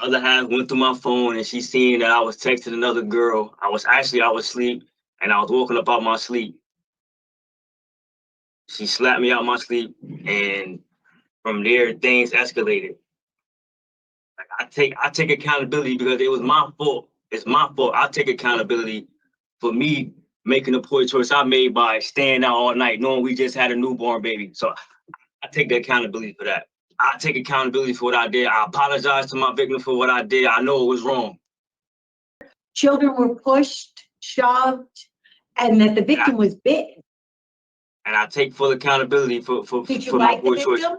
other half went through my phone and she seen that I was texting another girl. I was asleep and I was woken up out my sleep. She slapped me out my sleep, and from there things escalated. Like I take accountability because it was my fault. It's my fault. I take accountability for me making the poor choice I made by staying out all night, knowing we just had a newborn baby. So I take the accountability for that. I take accountability for what I did. I apologize to my victim for what I did. I know it was wrong. Children were pushed, shoved, and that the victim was bitten. And I take full accountability for Did you for like my poor the choice. victim?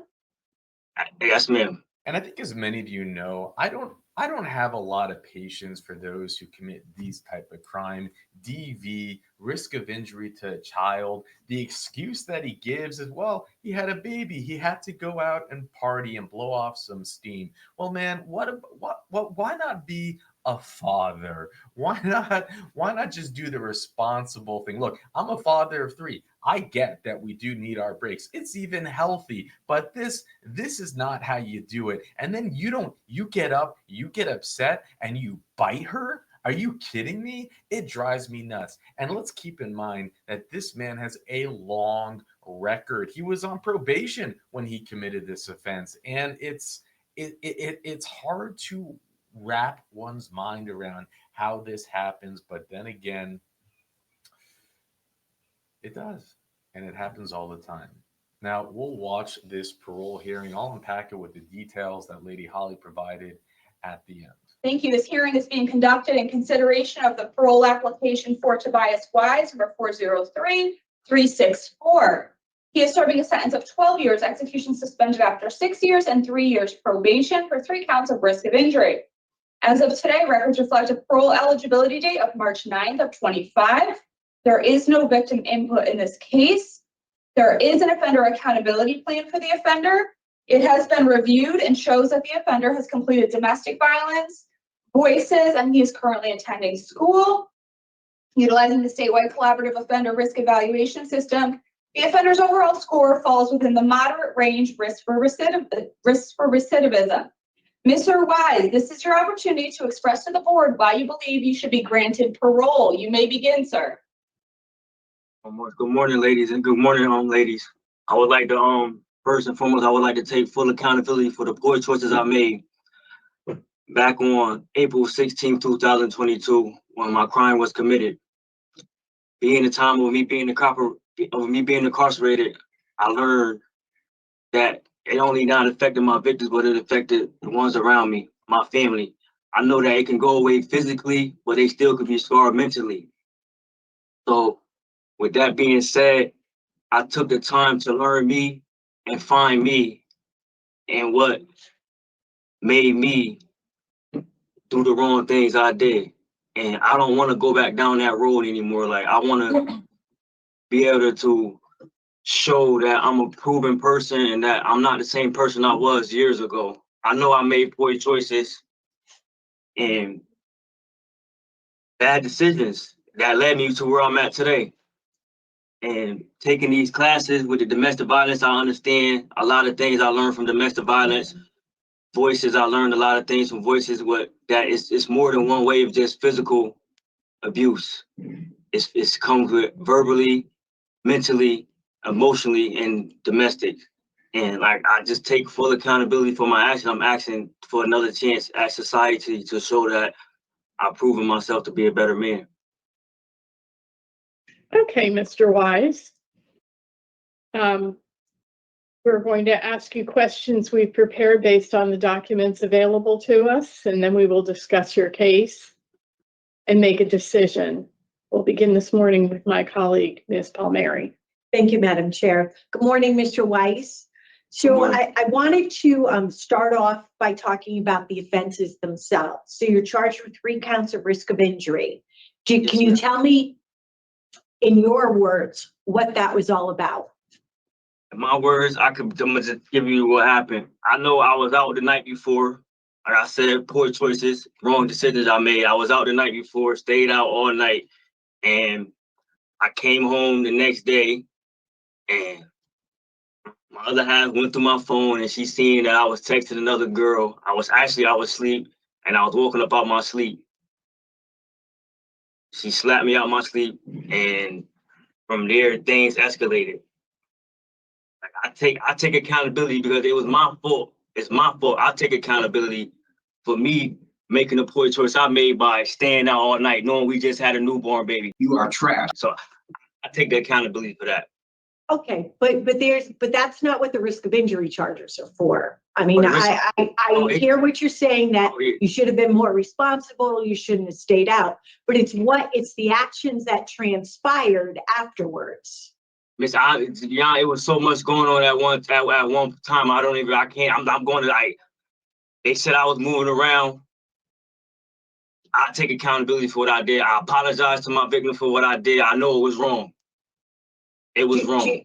Yes, ma'am. And I think, as many of you know, I don't have a lot of patience for those who commit these type of crime. DV, risk of injury to a child. The excuse that he gives is, well, he had a baby. He had to go out and party and blow off some steam. Well, man, why not be a father? Why not just do the responsible thing? Look, I'm a father of 3. I get that we do need our breaks. It's even healthy, but this is not how you do it. And then you get up, you get upset, and you bite her? Are you kidding me? It drives me nuts. And let's keep in mind that this man has a long record. He was on probation when he committed this offense, and it's hard to wrap one's mind around how this happens. But then again, it does, and it happens all the time. Now, we'll watch this parole hearing. I'll unpack it with the details that Lady Holly provided at the end. Thank you. This hearing is being conducted in consideration of the parole application for Tobias Wise, number 403364. He is serving a sentence of 12 years, execution suspended after 6 years, and 3 years probation for 3 counts of risk of injury. As of today, records reflect a parole eligibility date of March 9th of 25. There is no victim input in this case. There is an offender accountability plan for the offender. It has been reviewed and shows that the offender has completed domestic violence, voices, and he is currently attending school. Utilizing the statewide collaborative offender risk evaluation system, the offender's overall score falls within the moderate range risk for recidivism. Mr. Wise, this is your opportunity to express to the board why you believe you should be granted parole. You may begin, sir. Good morning, ladies, and good morning, ladies. I would like to, first and foremost, I would like to take full accountability for the poor choices I made back on April 16, 2022, when my crime was committed. Being the time of me being incarcerated, I learned that it only not affected my victims, but it affected the ones around me, my family. I know that it can go away physically, but they still could be scarred mentally. So with that being said, I took the time to learn me and find me and what made me do the wrong things I did. And I don't want to go back down that road anymore. Like, I want to be able to show that I'm a proven person and that I'm not the same person I was years ago. I know I made poor choices and bad decisions that led me to where I'm at today. And taking these classes with the domestic violence, I understand a lot of things I learned from domestic violence. Voices, I learned a lot of things from voices. It's more than one way of just physical abuse. It comes with verbally, mentally, emotionally, and domestic. And like, I just take full accountability for my action. I'm asking for another chance at society to show that I've proven myself to be a better man. Okay, Mr. Wise. We're going to ask you questions we've prepared based on the documents available to us, and then we will discuss your case and make a decision. We'll begin this morning with my colleague, Ms. Palmieri. Thank you, Madam Chair. Good morning, Mr. Wise. So I wanted to start off by talking about the offenses themselves. So you're charged with 3 counts of risk of injury. Can you tell me, in your words, what that was all about? In my words, I'm gonna just give you what happened. I know I was out the night before. Like I said, poor choices, wrong decisions I made. I was out the night before, stayed out all night, and I came home the next day, and my other half went through my phone, and she seen that I was texting another girl. I was asleep, and I was woken up out my sleep. She slapped me out my sleep, and from there, things escalated. Like I take accountability because it was my fault. It's my fault. I take accountability for me making the poor choice I made by staying out all night, knowing we just had a newborn baby. You are trash. So I take the accountability for that. Okay, but that's not what the risk of injury charges are for. I mean, I hear what you're saying, that you should have been more responsible, you shouldn't have stayed out, but it's the actions that transpired afterwards. Miss, it was so much going on at one time. I'm going to, like, they said I was moving around. I take accountability for what I did. I apologize to my victim for what I did. I know it was wrong. It was wrong.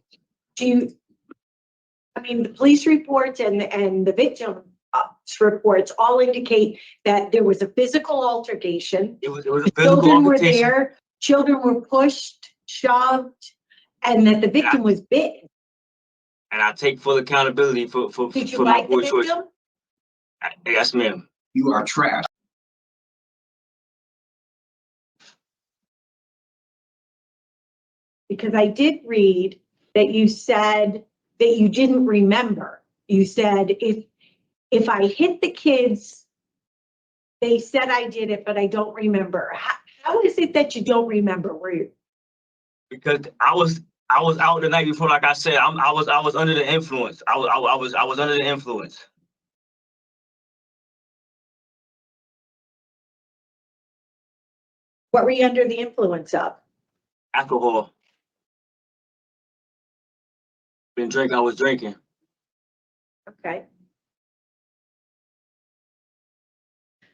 I mean, the police reports and the victim reports all indicate that there was a physical altercation. It was a physical Children were altercation. there, children were pushed, shoved, and that the victim was bitten. And I take full accountability for Did you for my like the poor choice. victim? Yes, ma'am. You are trash. Because I did read that you said that you didn't remember. You said, if I hit the kids, they said I did it, but I don't remember. How is it that you don't remember? Were you? Because I was out the night before, like I said. I was under the influence. I was under the influence. What were you under the influence of? Alcohol. I was drinking. Okay.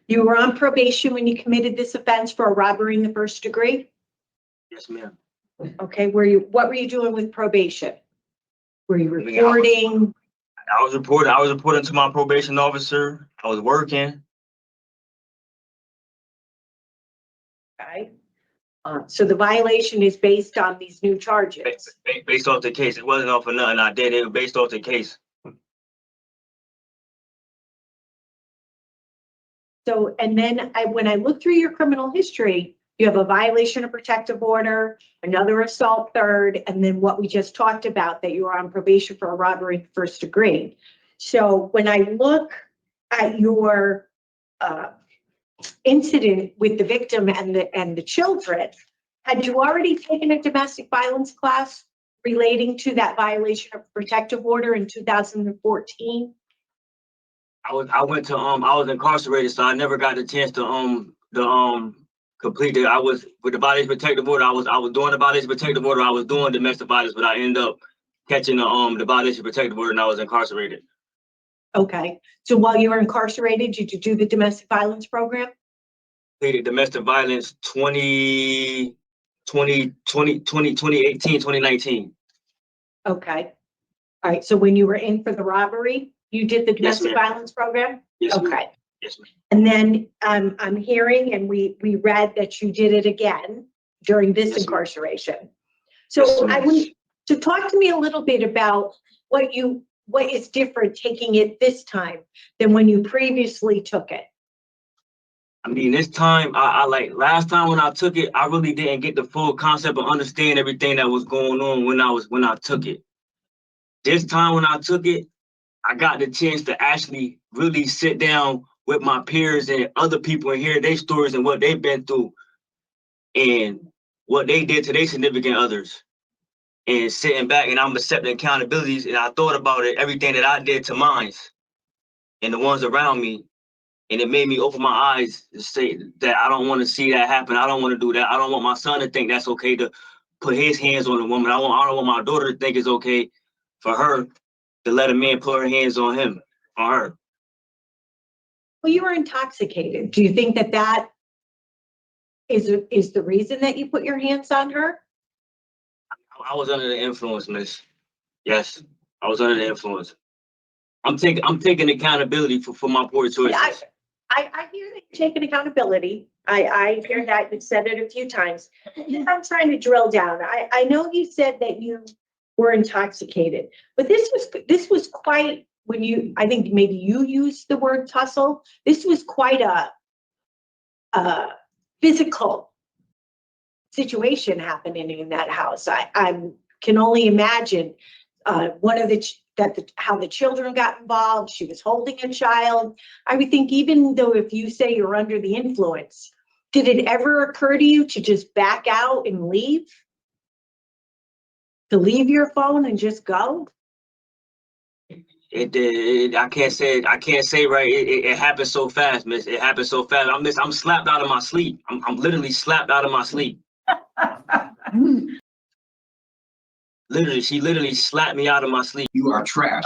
You were on probation when you committed this offense for a robbery in the first degree? Yes, ma'am. Okay, what were you doing with probation? Were you reporting? I was reporting to my probation officer. I was working. Okay. So the violation is based on these new charges. Based off the case. It wasn't off of nothing I did. It was based off the case. So, and then when I look through your criminal history, you have a violation of protective order, another assault third, and then what we just talked about, that you were on probation for a robbery first degree. So when I look at your incident with the victim and the children, had you already taken a domestic violence class relating to that violation of protective order in 2014? I was incarcerated, so I never got the chance to complete it. I was with the violation protective order. I was doing the violation protective order. I was doing domestic violence, but I ended up catching the violation protective order, and I was incarcerated. Okay, so while you were incarcerated, did you do the domestic violence program? Completed domestic violence 2018, 2019. Okay. All right, so when you were in for the robbery, you did the Yes, domestic ma'am. violence program? Yes, ma'am. Okay. Yes, ma'am. And then I'm hearing, and we read that you did it again during this Yes, ma'am. incarceration. Yes, So ma'am. to talk to me a little bit about what is different taking it this time than when you previously took it. I mean, this time, I like last time when I took it, I really didn't get the full concept of understand everything that was going on when I took it. This time when I took it, I got the chance to actually really sit down with my peers and other people and hear their stories and what they've been through and what they did to their significant others. And sitting back and I'm accepting accountabilities, and I thought about it, everything that I did to mine and the ones around me. And it made me open my eyes to say that I don't want to see that happen. I don't want to do that. I don't want my son to think that's okay to put his hands on a woman. I don't want my daughter to think it's okay for her to let a man put her hands on him, on her. Well, you were intoxicated. Do you think that is the reason that you put your hands on her? I was under the influence, miss. Yes, I was under the influence. I'm taking accountability for my poor choices. I hear that you're taking accountability. I hear that. You've said it a few times. I'm trying to drill down. I know you said that you were intoxicated, but this was quite, I think maybe you used the word tussle. This was quite a physical situation happening in that house. I can only imagine one of how the children got involved. She was holding a child. I would think, even though if you say you're under the influence, did it ever occur to you to just back out and leave? To leave your phone and just go? It did. I can't say. Right. It happened so fast, miss. It happened so fast. I'm slapped out of my sleep. I'm literally slapped out of my sleep. Literally, she literally slapped me out of my sleep. You are trash.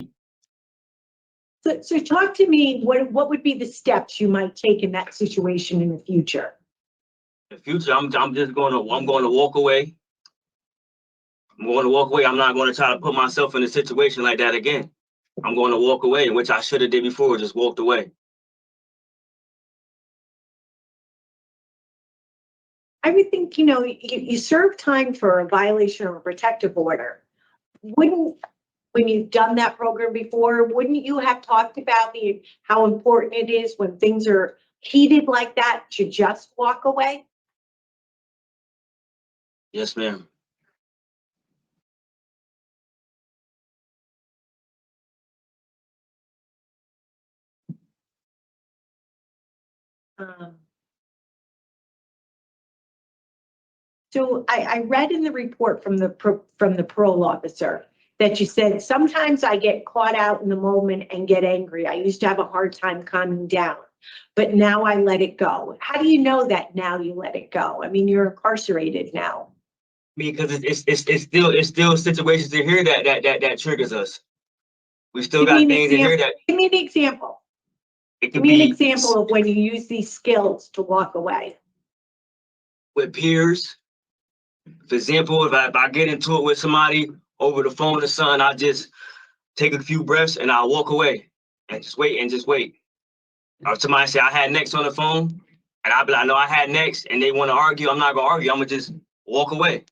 So talk to me, what would be the steps you might take in that situation in the future? In the future, I'm going to walk away. I'm going to walk away. I'm not going to try to put myself in a situation like that again. I'm going to walk away, which I should have did before, just walked away. I would think, you serve time for a violation of a protective order. When you've done that program before, wouldn't you have talked about how important it is when things are heated like that to just walk away? Yes, ma'am. So I read in the report from the parole officer that you said, sometimes I get caught out in the moment and get angry. I used to have a hard time calming down, but now I let it go. How do you know that now you let it go? I mean, you're incarcerated now. Because it's still situations in here that triggers us. We still got things in here that. Give me an example. Give me an example of when you use these skills to walk away. With peers. For example, if I get into it with somebody over the phone or something, I just take a few breaths and I walk away and just wait. Or somebody say I had next on the phone, and I be like, no, I had next, and they want to argue. I'm not gonna argue. I'm gonna just walk away.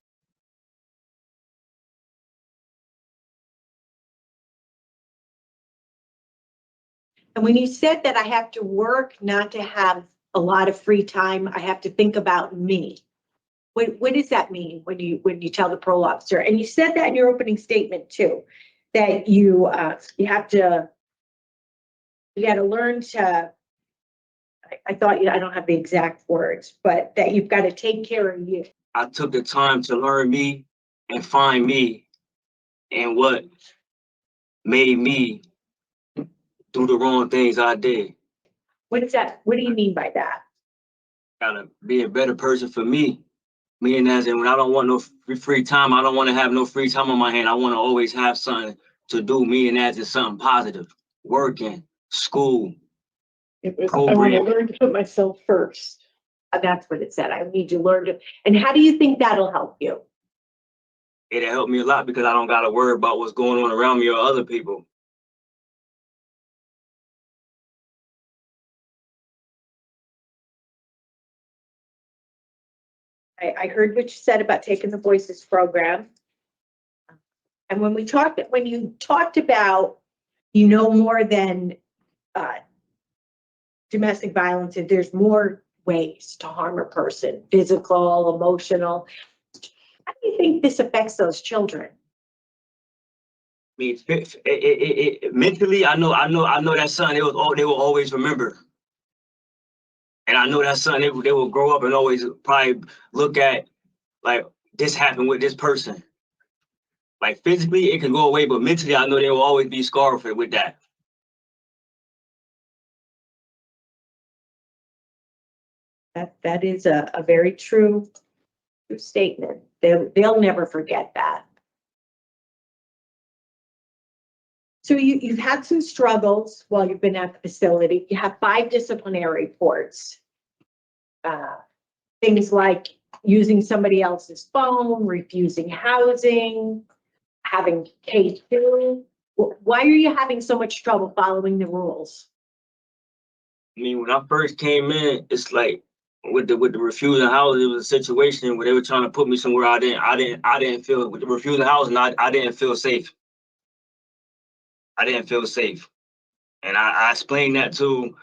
And when you said that I have to work not to have a lot of free time, I have to think about me. What does that mean when you tell the parole officer? And you said that in your opening statement too, that you got to learn to. I don't have the exact words, but that you've got to take care of you. I took the time to learn me and find me, and what made me do the wrong things I did. What is that? What do you mean by that? Gotta be a better person for me. Meaning as in when I don't want no free time, I don't want to have no free time on my hand. I want to always have something to do, meaning as in something positive. Working, school. I want to learn to put myself first. That's what it said. I need to learn to. And how do you think that'll help you? It'll help me a lot because I don't got to worry about what's going on around me or other people. I heard what you said about taking the Voices program. And when you talked about, more than domestic violence, there's more ways to harm a person, physical, emotional. How do you think this affects those children? I mean, mentally, I know that's something they will always remember. And I know that's something they will grow up and always probably look at, like, this happened with this person. Like, physically, it can go away, but mentally, I know they will always be scarred with that. That is a very true statement. They'll never forget that. So you've had some struggles while you've been at the facility. You have 5 disciplinary reports. Things like using somebody else's phone, refusing housing, having K2. Why are you having so much trouble following the rules? I mean, when I first came in, it's like with the refusing housing, it was a situation where they were trying to put me somewhere I didn't feel with the refusing housing. I didn't feel safe. I didn't feel safe, and I explained that to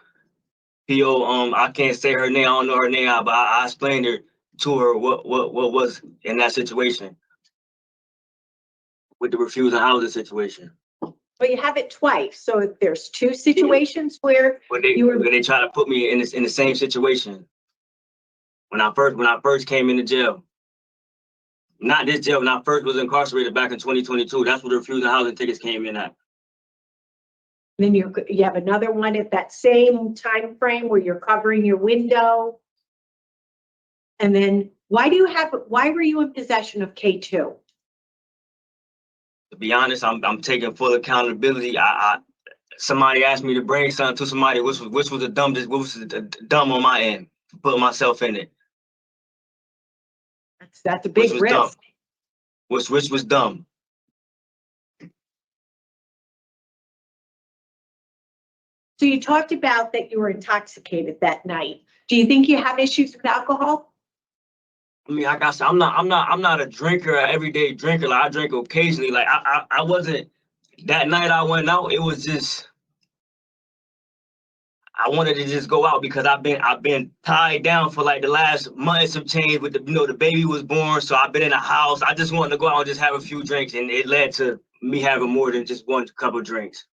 PO, I can't say her name, I don't know her name, but I explained her to her what was in that situation with the refusing housing situation. But you have it twice, so if there's two situations where When you they try to put me in the same situation. When I first came into jail. Not this jail, when I first was incarcerated back in 2022. That's where the refusing housing tickets came in at. then you have another one at that same time frame where you're covering your window. And then why were you in possession of K2? To be honest, I'm taking full accountability. Somebody asked me to bring something to somebody, which was the dumb on my end, putting myself in it. That's a big was risk. dumb. Which was dumb. So you talked about that you were intoxicated that night. Do you think you have issues with alcohol? I mean, like I said, I'm not a drinker, an everyday drinker. Like I drink occasionally. Like I wasn't. That night I went out, it was just. I wanted to just go out because I've been tied down for like the last months of change with the baby was born, so I've been in a house. I just wanted to go out and just have a few drinks, and it led to me having more than just one cup of drinks.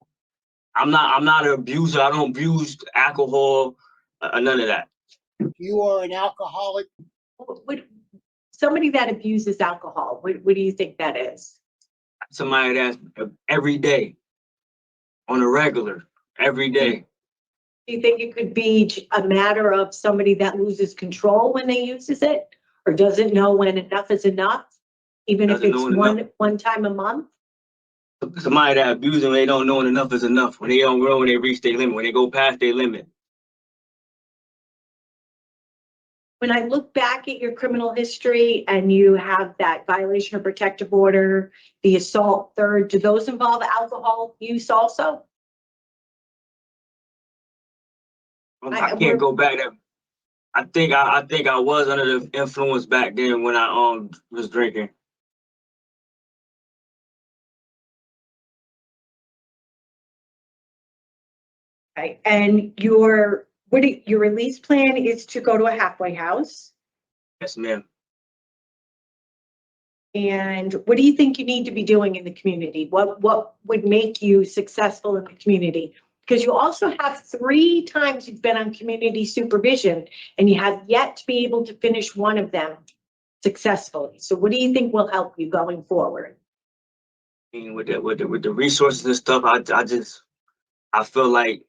I'm not an abuser. I don't abuse alcohol, none of that. You are an alcoholic. Somebody that abuses alcohol, what do you think that is? Somebody that's every day, on a regular, every day. Do you think it could be a matter of somebody that loses control when they uses it, or doesn't know when enough is enough, even if it's one time a month? Somebody that abuses them, they don't know when enough is enough. When they don't grow, when they reach their limit, when they go past their limit. When I look back at your criminal history and you have that violation of protective order, the assault third, do those involve alcohol use also? I can't go back there. I think I was under the influence back then when I was drinking. Okay, and your release plan is to go to a halfway house. Yes, ma'am. And what do you think you need to be doing in the community? What would make you successful in the community? Because you also have 3 times you've been on community supervision and you have yet to be able to finish one of them successfully. So what do you think will help you going forward? I mean, with the resources and stuff, I feel like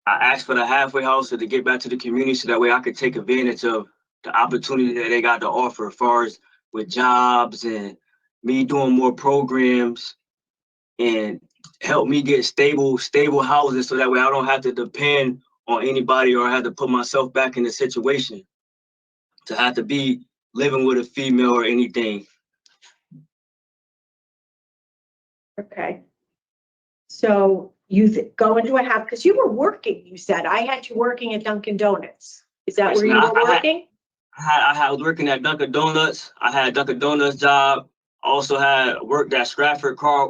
I asked for the halfway house to get back to the community so that way I could take advantage of the opportunity that they got to offer as far as with jobs and me doing more programs and help me get stable housing so that way I don't have to depend on anybody or I have to put myself back in the situation to have to be living with a female or anything. Okay. So you go into a house because you were working, you said. I had you working at Dunkin' Donuts. Is that where you were working? I was working at Dunkin' Donuts. I had a Dunkin' Donuts job. Also had worked at Stratford Car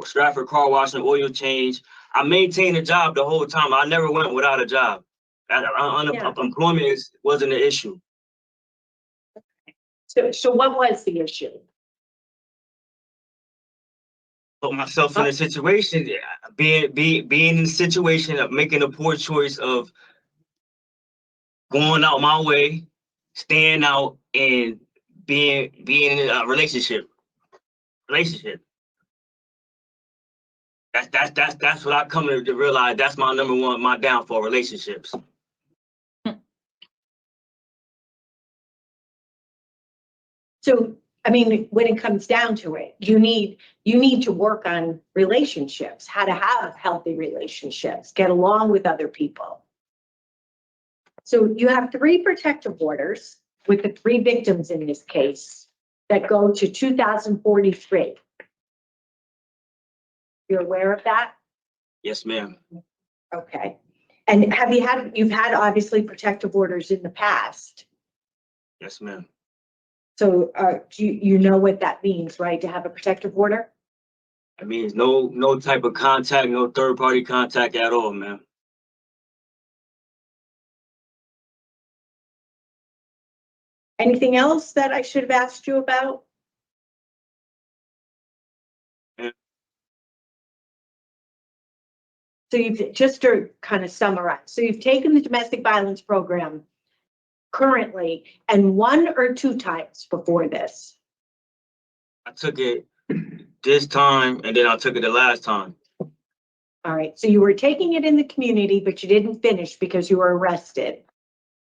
Wash and Oil Change. I maintained a job the whole time. I never went without a job. Unemployment wasn't an issue. So what was the issue? Put myself in a situation, being in the situation of making a poor choice of going out my way, staying out, and being in a relationship. That's what I come to realize. That's my number one, my downfall, relationships. So, I mean, when it comes down to it, you need to work on relationships, how to have healthy relationships, get along with other people. So you have 3 protective orders with the 3 victims in this case that go to 2043. You're aware of that? Yes, ma'am. Okay. And you've had obviously protective orders in the past. Yes, ma'am. So do you know what that means, right? To have a protective order? It means no type of contact, no third party contact at all, ma'am. Anything else that I should have asked you about? So you've, just to kind of summarize, so you've taken the domestic violence program currently and 1 or 2 times before this? I took it this time and then I took it the last time. All right, so you were taking it in the community, but you didn't finish because you were arrested.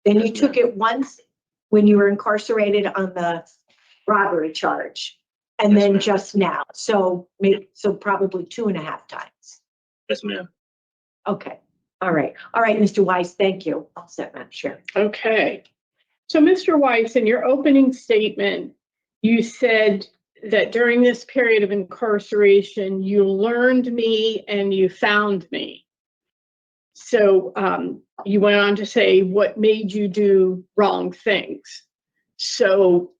Then you Yes, took ma'am. it once when you were incarcerated on the robbery charge, and Yes, then ma'am. just now. So maybe, so probably 2.5 times. Yes, ma'am. Okay, all right, Mr. Wise, thank you. I'll set Madam Chair. Okay. So, Mr. Weiss, in your opening statement, you said that during this period of incarceration, you learned me and you found me. So you went on to say what made you do wrong things. So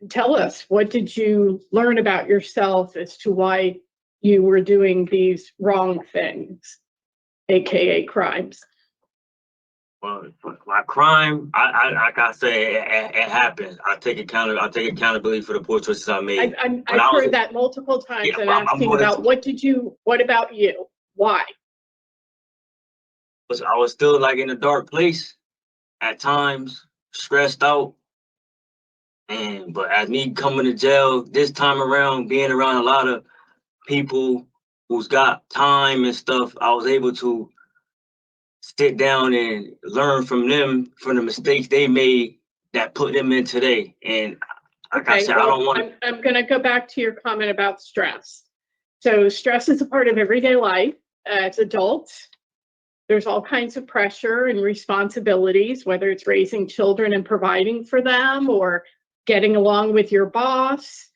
tell us, what did you learn about yourself as to why you were doing these wrong things, AKA crimes? Well, my crime, I gotta say, it happened. I take accountability for the poor choices I made. I've heard that multiple times. Yeah, I'm I'm asking going about what about you? Why? I was still like in a dark place at times, stressed out. But as me coming to jail this time around, being around a lot of people who's got time and stuff, I was able to sit down and learn from them, from the mistakes they made that put them in today. And like I Okay, said, I don't want to. I'm going to go back to your comment about stress. So stress is a part of everyday life. As adults, there's all kinds of pressure and responsibilities, whether it's raising children and providing for them, or getting along with your boss,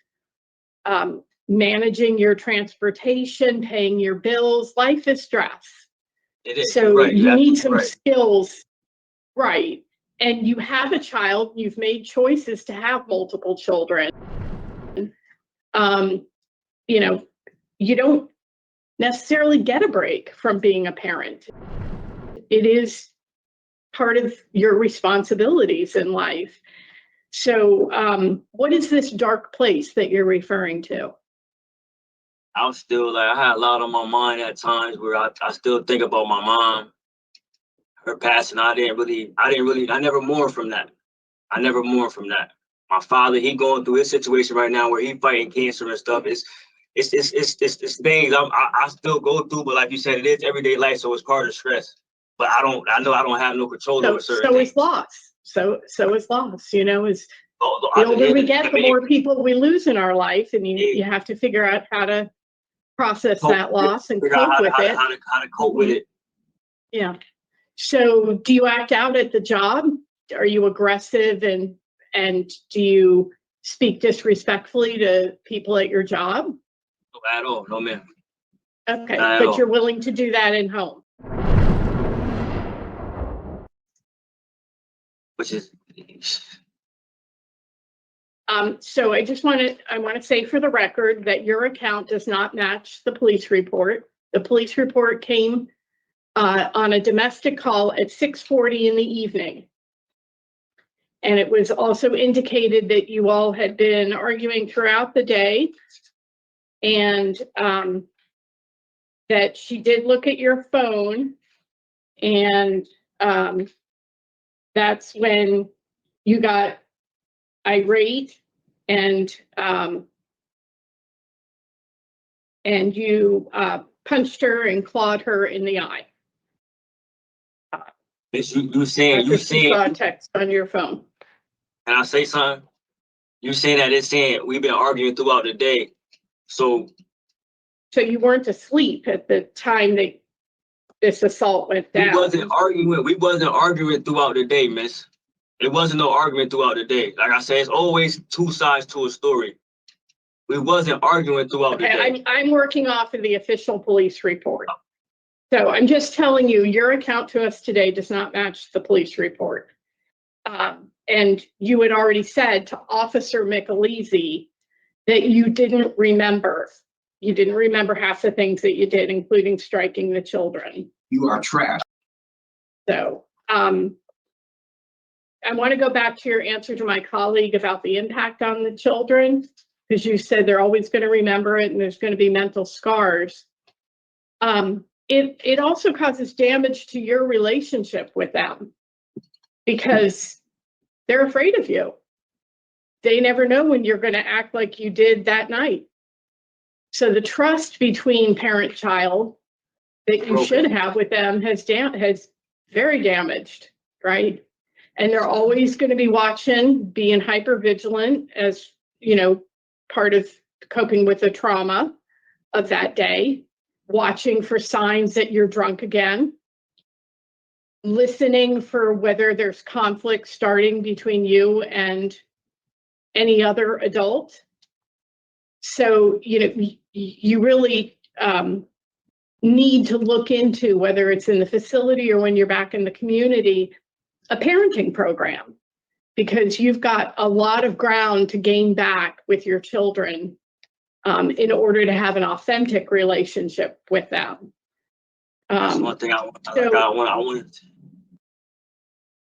managing your transportation, paying your bills. Life is stress. It is. So Right, you need some right. skills, right? And you have a child, you've made choices to have multiple children. You know, you don't necessarily get a break from being a parent. It is part of your responsibilities in life. So what is this dark place that you're referring to? I'm still like, I had a lot on my mind at times where I still think about my mom, her passing. I never mourned from that. My father, he going through his situation right now where he fighting cancer and stuff. It's things I still go through, but like you said, it is everyday life, so it's part of stress. But I know I don't have no control over certain things. Is loss. So is loss, you know, the The older we get, the more people we lose in our life, and you have to figure out how to process that loss and cope with it. How to cope with it. Yeah. So do you act out at the job? Are you aggressive and do you speak disrespectfully to people at your job? No, at all, no ma'am. Okay, Not at but all. you're willing to do that in home. Which is So I want to say for the record that your account does not match the police report. The police report came on a domestic call at 6:40 in the evening. And it was also indicated that you all had been arguing throughout the day, and that she did look at your phone, and that's when you got irate and you punched her and clawed her in the eye. you saying Saw a text on your phone. Can I say something? You saying that it's saying we've been arguing throughout the day. So you weren't asleep at the time that this assault went down. we wasn't arguing throughout the day, miss. It wasn't no argument throughout the day. Like I said, it's always 2 sides to a story. We wasn't arguing throughout the day. I'm working off of the official police report. So I'm just telling you, your account to us today does not match the police report. And you had already said to Officer Michelizzi that you didn't remember. You didn't remember half the things that you did, including striking the children. You are trash. So I want to go back to your answer to my colleague about the impact on the children, because you said they're always going to remember it and there's going to be mental scars. It also causes damage to your relationship with them because they're afraid of you. They never know when you're going to act like you did that night. So the trust between parent-child that you should have with them has very damaged, right? And they're always going to be watching, being hyper-vigilant as, part of coping with the trauma of that day, watching for signs that you're drunk again, listening for whether there's conflict starting between you and any other adult. So, you really need to look into, whether it's in the facility or when you're back in the community, a parenting program, because you've got a lot of ground to gain back with your children in order to have an authentic relationship with them. That's one thing I wanted to.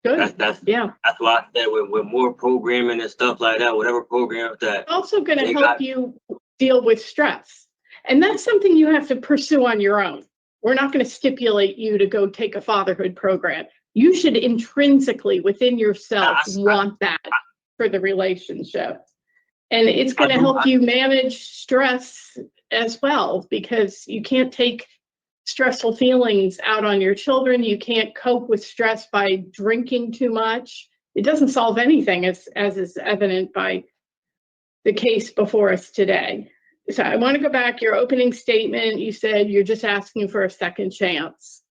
Good. That's Yeah. why I said with more programming and stuff like that, whatever program that. It's also going to help you deal with stress. And that's something you have to pursue on your own. We're not going to stipulate you to go take a fatherhood program. You should intrinsically within yourself want that for the relationship. And it's going to help you manage stress as well, because you can't take stressful feelings out on your children. You can't cope with stress by drinking too much. It doesn't solve anything, as is evident by the case before us today. So I want to go back, your opening statement, you said you're just asking for a second chance.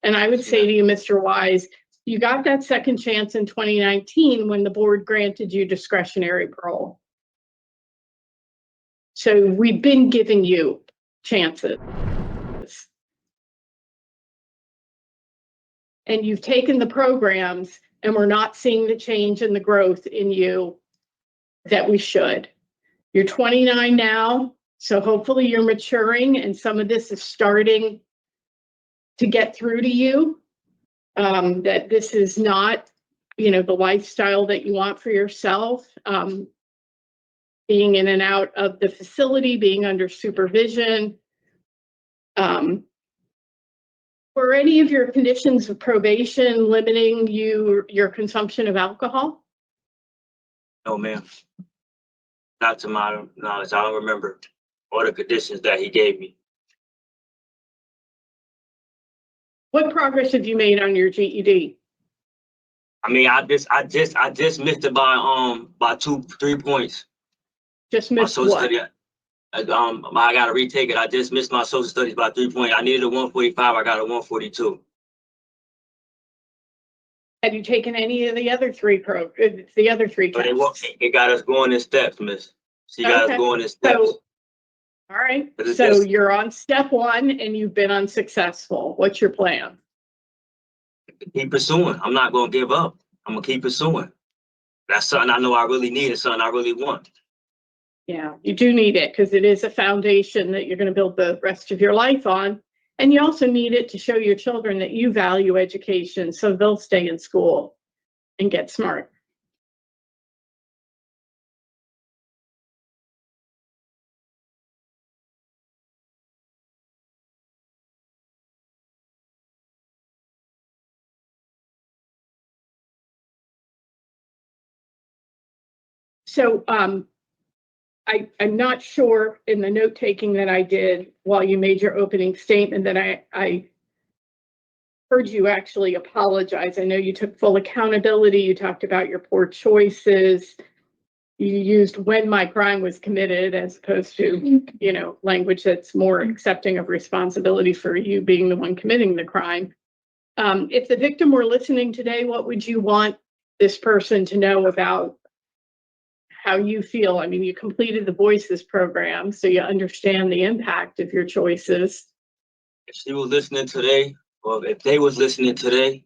And I would say to you, Mr. Wise, you got that second chance in 2019 when the board granted you discretionary parole. So we've been giving you chances. And you've taken the programs and we're not seeing the change and the growth in you that we should. You're 29 now, so hopefully you're maturing and some of this is starting to get through to you, that this is not, the lifestyle that you want for yourself. Being in and out of the facility, being under supervision. Were any of your conditions of probation limiting your consumption of alcohol? No, ma'am. Not to my knowledge. I don't remember all the conditions that he gave me. What progress have you made on your GED? I mean, I just missed it by 3 points. Just missed what? I gotta retake it. I just missed my social studies by 3 points. I needed a 145. I got a 142. Have you taken any of the other three tests? It got us going in steps, miss. She got us going in steps. So, all right. So you're on step 1 and you've been unsuccessful. What's your plan? Keep pursuing. I'm not gonna give up. I'm gonna keep pursuing. That's something I know I really need and something I really want. Yeah, you do need it because it is a foundation that you're going to build the rest of your life on. And you also need it to show your children that you value education, so they'll stay in school and get smart. So I'm not sure in the note taking that I did while you made your opening statement that I heard you actually apologize. I know you took full accountability. You talked about your poor choices. You used when my crime was committed as opposed to, language that's more accepting of responsibility for you being the one committing the crime. If the victim were listening today, what would you want this person to know about how you feel? I mean, you completed the Voices program, so you understand the impact of your choices. If she was listening today, or if they was listening today,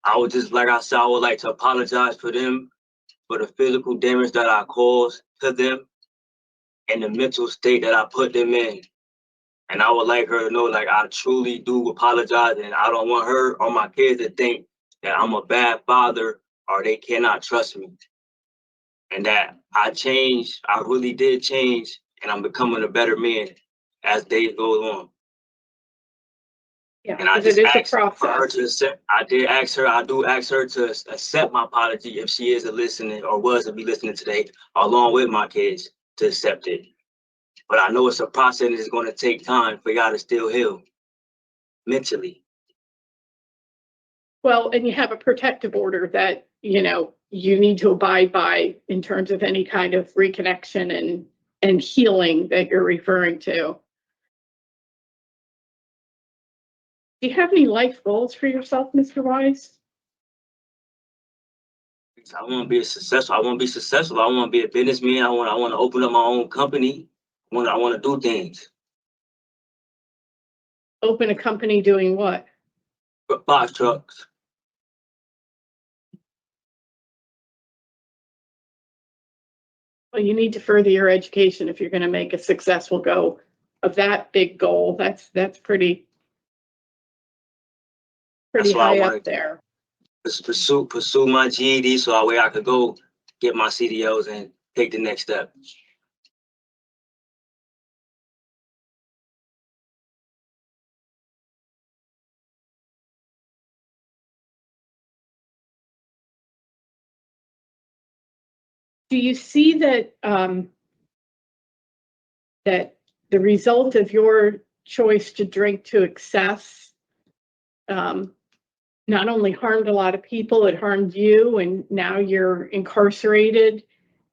I would just, like I said, I would like to apologize for them, for the physical damage that I caused to them and the mental state that I put them in. And I would like her to know, like, I truly do apologize, and I don't want her or my kids to think that I'm a bad father or they cannot trust me. And that I changed, I really did change, and I'm becoming a better man as days go on. Yeah, And I because just it is a asked for her process. to accept. I do ask her to accept my apology if she is listening or was to be listening today, along with my kids, to accept it. But I know it's a process and it's going to take time for y'all to still heal mentally. Well, and you have a protective order that, you know, you need to abide by in terms of any kind of reconnection and healing that you're referring to. Do you have any life goals for yourself, Mr. Wise? I want to be successful. I want to be successful. I want to be a businessman. I want to open up my own company. I want to do things. Open a company doing what? Box trucks. Well, you need to further your education if you're going to make a successful go of that big goal. That's pretty That's why I high want up to there. pursue my GED so that way I could go get my CDOs and take the next step. Do you see that that the result of your choice to drink to excess not only harmed a lot of people, it harmed you, and now you're incarcerated,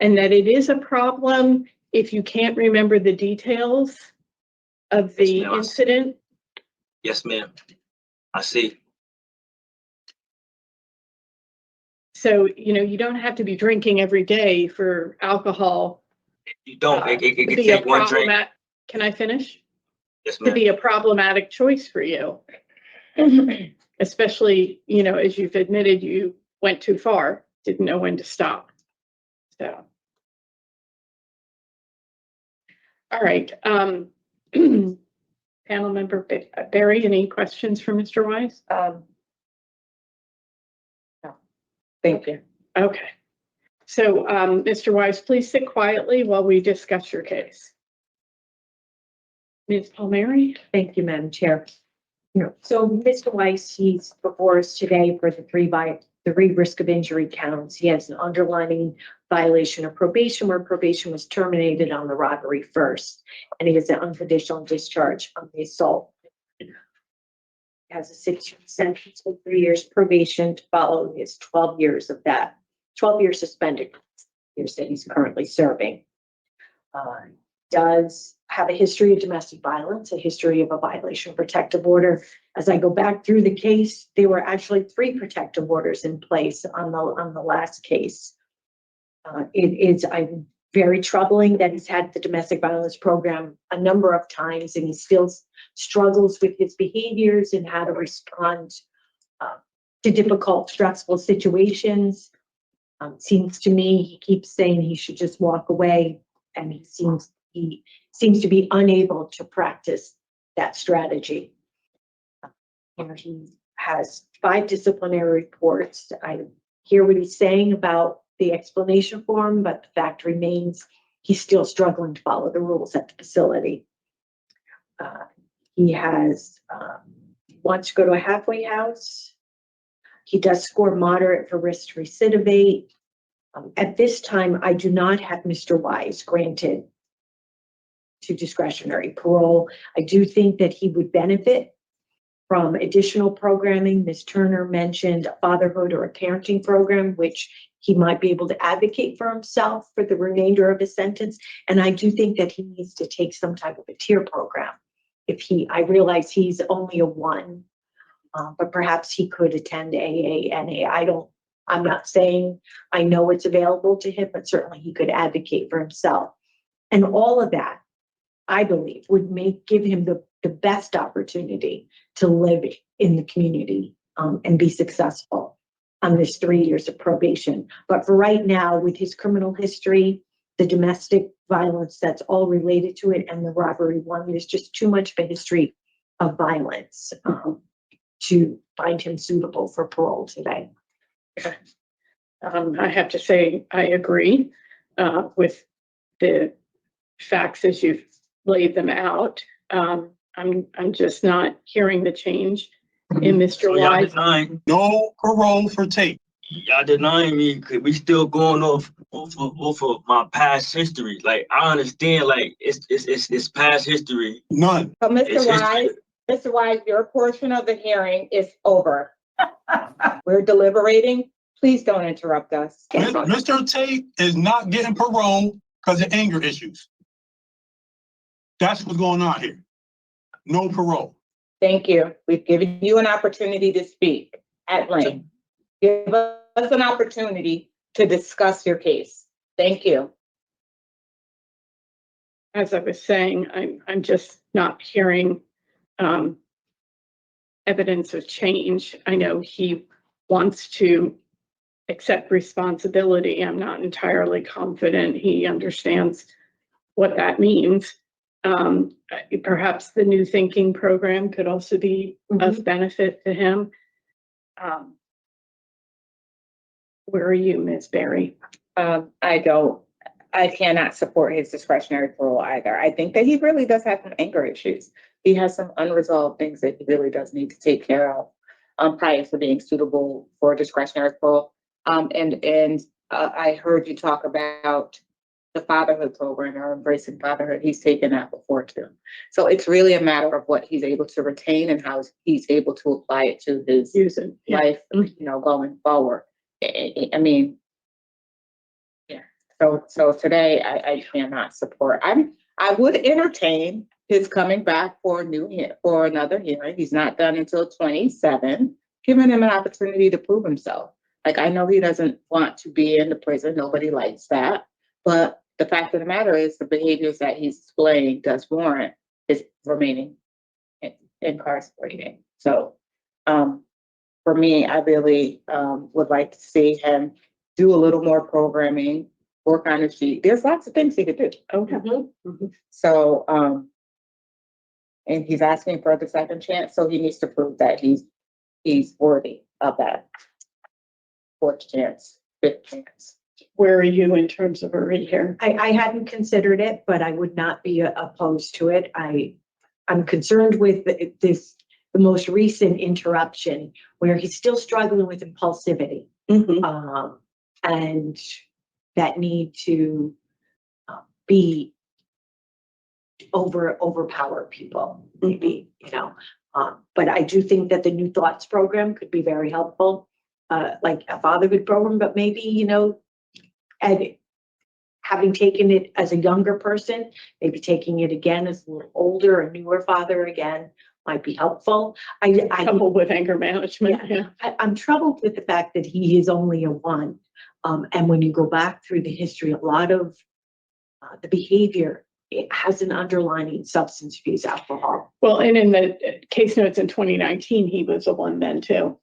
and that it is a problem if you can't remember the details of the Yes, ma'am. incident? Yes, ma'am. I see. So, you know, you don't have to be drinking every day for alcohol. You don't. It to can be a take one drink. Can I finish? Yes, To ma'am. be a problematic choice for you. Especially, you know, as you've admitted, you went too far, didn't know when to stop. So, all right. Panel member Barry, any questions for Mr. Wise? No. Thank you. Okay. So, Mr. Wise, please sit quietly while we discuss your case. Ms. Palmieri? Thank you, Madam Chair. So Mr. Weiss, he's before us today for the three risk of injury counts. He has an underlying violation of probation where probation was terminated on the robbery first, and he has an unconditional discharge on the assault. He has a 6-year sentence with 3 years probation to follow his 12 years of that, 12 years suspended years that he's currently serving. Does have a history of domestic violence, a history of a violation of protective order. As I go back through the case, there were actually 3 protective orders in place on the last case. It is very troubling that he's had the domestic violence program a number of times and he still struggles with his behaviors and how to respond to difficult, stressful situations. Seems to me he keeps saying he should just walk away, and he seems to be unable to practice that strategy. He has 5 disciplinary reports. I hear what he's saying about the explanation form, but the fact remains he's still struggling to follow the rules at the facility. He wants to go to a halfway house. He does score moderate for risk to recidivate. At this time, I do not have Mr. Wise granted to discretionary parole. I do think that he would benefit from additional programming. Ms. Turner mentioned a fatherhood or a parenting program, which he might be able to advocate for himself for the remainder of his sentence. And I do think that he needs to take some type of a tier program. I realize he's only a 1, but perhaps he could attend AA, NA. I'm not saying I know it's available to him, but certainly he could advocate for himself. And all of that, I believe, would give him the best opportunity to live in the community and be successful on this 3 years of probation. But for right now, with his criminal history, the domestic violence that's all related to it, and the robbery one, there's just too much of a history of violence to find him suitable for parole today. I have to say, I agree with the facts as you've laid them out. I'm just not hearing the change in Mr. So y'all Wise. denying, No parole for Tate. y'all denying me, 'cause we still going off of my past history. Like, I understand, like, it's past history. None. So, It's Mr. Wise, your portion of the hearing is over. We're deliberating. Please don't interrupt us. Mr. Tate is not getting parole because of anger issues. That's what's going on here. No parole. Thank you. We've given you an opportunity to speak at length. Give us an opportunity to discuss your case. Thank you. As I was saying, I'm just not hearing evidence of change. I know he wants to accept responsibility. I'm not entirely confident he understands what that means. Perhaps the new thinking program could also be of benefit to him. Where are you, Ms. Berry? I cannot support his discretionary parole either. I think that he really does have some anger issues. He has some unresolved things that he really does need to take care of prior to being suitable for discretionary parole. I heard you talk about the fatherhood program or embracing fatherhood. He's taken that before too. So it's really a matter of what he's able to retain and how he's able to apply it to his life, going forward. I mean, yeah. So today I cannot support. I would entertain his coming back for another hearing. He's not done until 27, giving him an opportunity to prove himself. Like, I know he doesn't want to be in the prison. Nobody likes that. But the fact of the matter is the behaviors that he's displaying does warrant his remaining incarcerated. So for me, I really would like to see him do a little more programming, work on his sheet. There's lots of things he could do. Okay. So, and he's asking for the second chance, so he needs to prove that he's worthy of that fourth chance, fifth chance. Where are you in terms of a rehearing? I hadn't considered it, but I would not be opposed to it. I'm concerned with the most recent interruption where he's still struggling with impulsivity. And that need to be overpower people, maybe, but I do think that the New Thoughts program could be very helpful, like a fatherhood program, but maybe, and having taken it as a younger person, maybe taking it again as a little older, a newer father again might be helpful. Coupled with anger management. Yeah. I'm troubled with the fact that he is only a 1. And when you go back through the history, a lot of the behavior, it has an underlying substance abuse, alcohol. Well, and in the case notes in 2019, he was a 1 then too.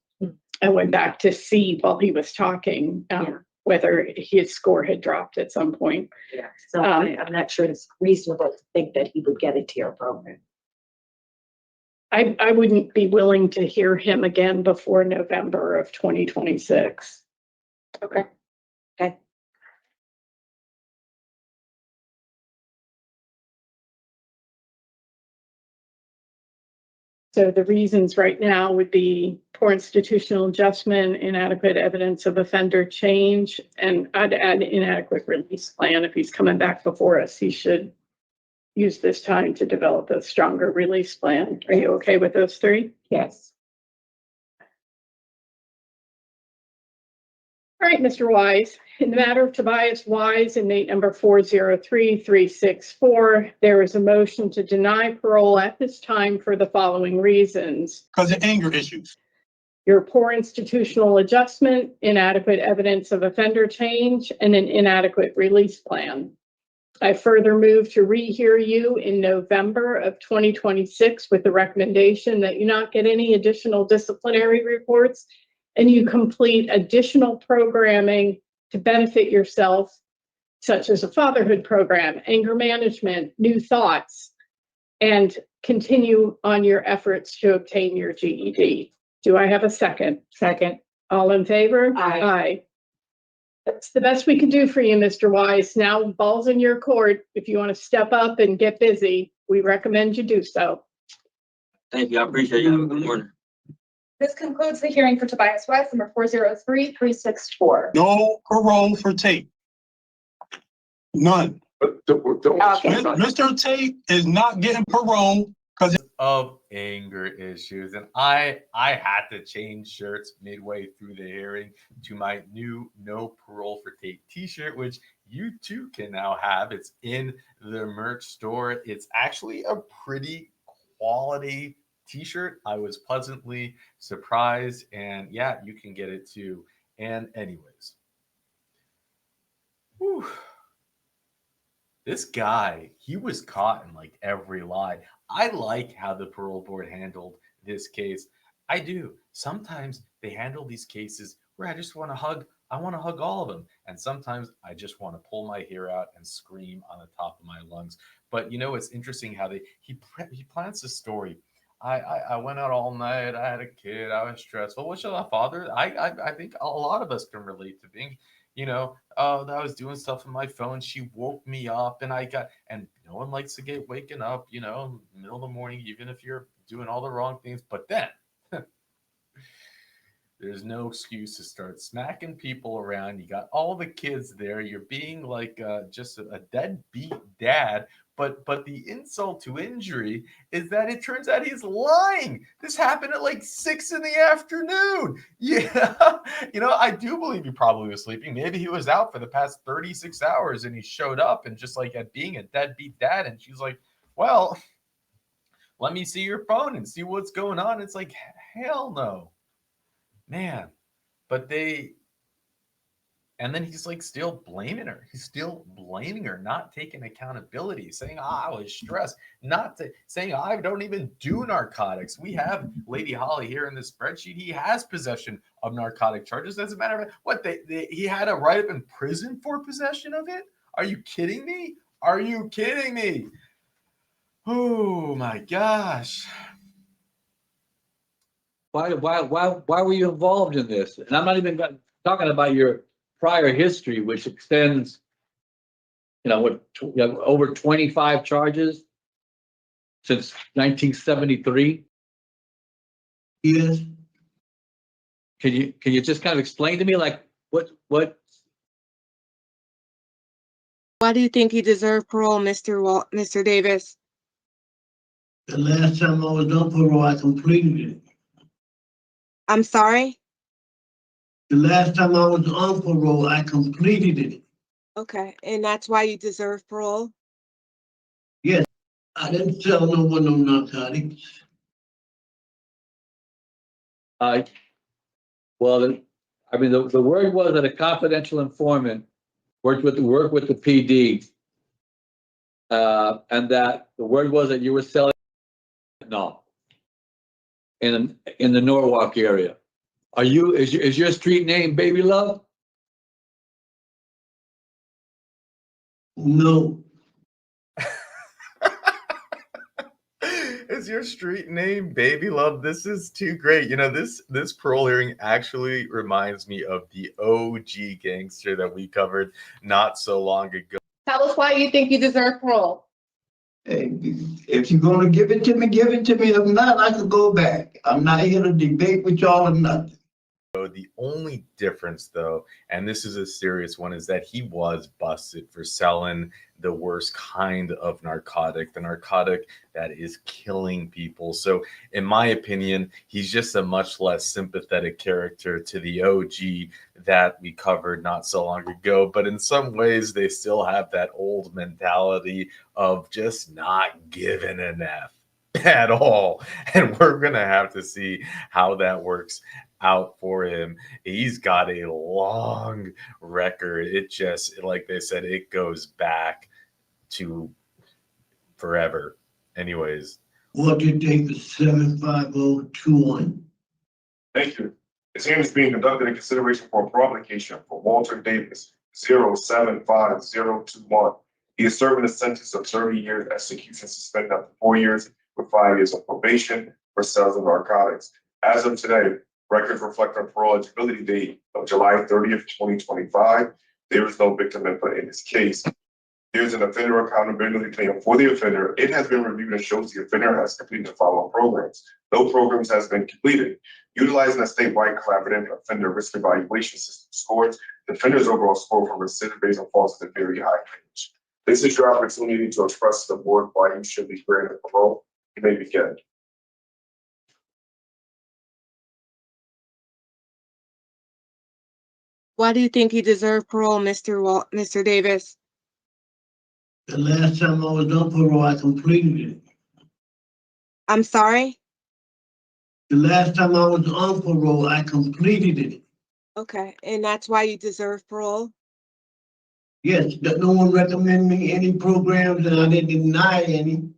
I went back to see while he was talking whether his score had dropped at some point. Yeah. So I'm not sure it's reasonable to think that he would get a tier program. I wouldn't be willing to hear him again before November of 2026. Okay. So the reasons right now would be poor institutional adjustment, inadequate evidence of offender change, and I'd add inadequate release plan. If he's coming back before us, he should use this time to develop a stronger release plan. Are you okay with those 3? Yes. All right, Mr. Wise, in the matter of Tobias Wise, inmate number 403364, there is a motion to deny parole at this time for the following reasons. Because of anger issues. Your poor institutional adjustment, inadequate evidence of offender change, and an inadequate release plan. I further move to rehear you in November of 2026 with the recommendation that you not get any additional disciplinary reports and you complete additional programming to benefit yourself, such as a fatherhood program, anger management, New Thoughts, and continue on your efforts to obtain your GED. Do I have a second? Second. All in favor? Aye. Aye. That's the best we can do for you, Mr. Wise. Now, ball's in your court. If you want to step up and get busy, we recommend you do so. Thank you. I appreciate you. Have a good morning. This concludes the hearing for Tobias Wise, number 403-364. No parole for Tate. None. Mr. Tate is not getting parole because Of anger issues, and I had to change shirts midway through the hearing to my new No Parole for Tate t-shirt, which you too can now have. It's in the merch store. It's actually a pretty quality t-shirt. I was pleasantly surprised, and yeah, you can get it too. And anyways, whew. This guy, he was caught in like every lie. I like how the parole board handled this case. I do. Sometimes they handle these cases where I just want to hug. I want to hug all of them. And sometimes I just want to pull my hair out and scream on the top of my lungs. But you know, it's interesting how he plants a story. I went out all night. I had a kid. I was stressful. What shall I father? I think a lot of us can relate to being, you know, I was doing stuff on my phone. She woke me up, and and no one likes to get waken up, you know, middle of the morning, even if you're doing all the wrong things. But then there's no excuse to start smacking people around. You got all the kids there. You're being like just a deadbeat dad. But the insult to injury is that it turns out he's lying. This happened at like 6 p.m. Yeah, you know, I do believe he probably was sleeping. Maybe he was out for the past 36 hours and he showed up and just like at being a deadbeat dad. And she's like, well, let me see your phone and see what's going on. It's like, hell no. Man, but and then he's like still blaming her. He's still blaming her, not taking accountability, saying, I was stressed, saying, I don't even do narcotics. We have Lady Holly here in the spreadsheet. He has possession of narcotic charges. As a matter of fact, what he had a write up in prison for possession of it? Are you kidding me? Are you kidding me? Oh my gosh. Why were you involved in this? And I'm not even talking about your prior history, which extends, you know, over 25 charges since 1973. Yes. Can you just kind of explain to me, like, what? Why do you think he deserved parole, Mr. Davis? The last time I was on parole, I completed it. I'm sorry? The last time I was on parole, I completed it. Okay, and that's why you deserve parole? Yes. I didn't sell no one no narcotics. Well, I mean, the word was that a confidential informant worked with the PD, and that the word was that you were selling in the Norwalk area. Is your street name Baby Love? No. Is your street name Baby Love? This is too great. You know, this parole hearing actually reminds me of the OG gangster that we covered not so long ago. Tell us why you think you deserve parole. Hey, if you're gonna give it to me, give it to me. If not, I could go back. I'm not here to debate with y'all or nothing. The only difference, though, and this is a serious one, is that he was busted for selling the worst kind of narcotic, the narcotic that is killing people. So, in my opinion, he's just a much less sympathetic character to the OG that we covered not so long ago. But in some ways, they still have that old mentality of just not giving an F at all. And we're going to have to see how that works out for him. He's got a long record. It just, like they said, it goes back to forever. Anyways. Walter Davis, 75021. Thank you. This hearing is being conducted in consideration for a parole application for Walter Davis, 075021. He is serving a sentence of 30 years execution suspended up to 4 years with 5 years of probation for sales of narcotics. As of today, Records reflect a parole eligibility date of July 30th, 2025. There is no victim input in this case. There's an offender accountability plan for the offender. It has been reviewed and shows the offender has completed the following programs. No programs has been completed. Utilizing a statewide collaborative offender risk evaluation system scores, the offender's overall score for recidivism falls at a very high range. This is your opportunity to express to the board why you should be granted parole. You may begin. Why do you think he deserved parole, Mr. Davis? The last time I was on parole, I completed it. I'm sorry? The last time I was on parole, I completed it. Okay, and that's why you deserve parole? Yes, that no one recommended me any programs and I didn't deny any.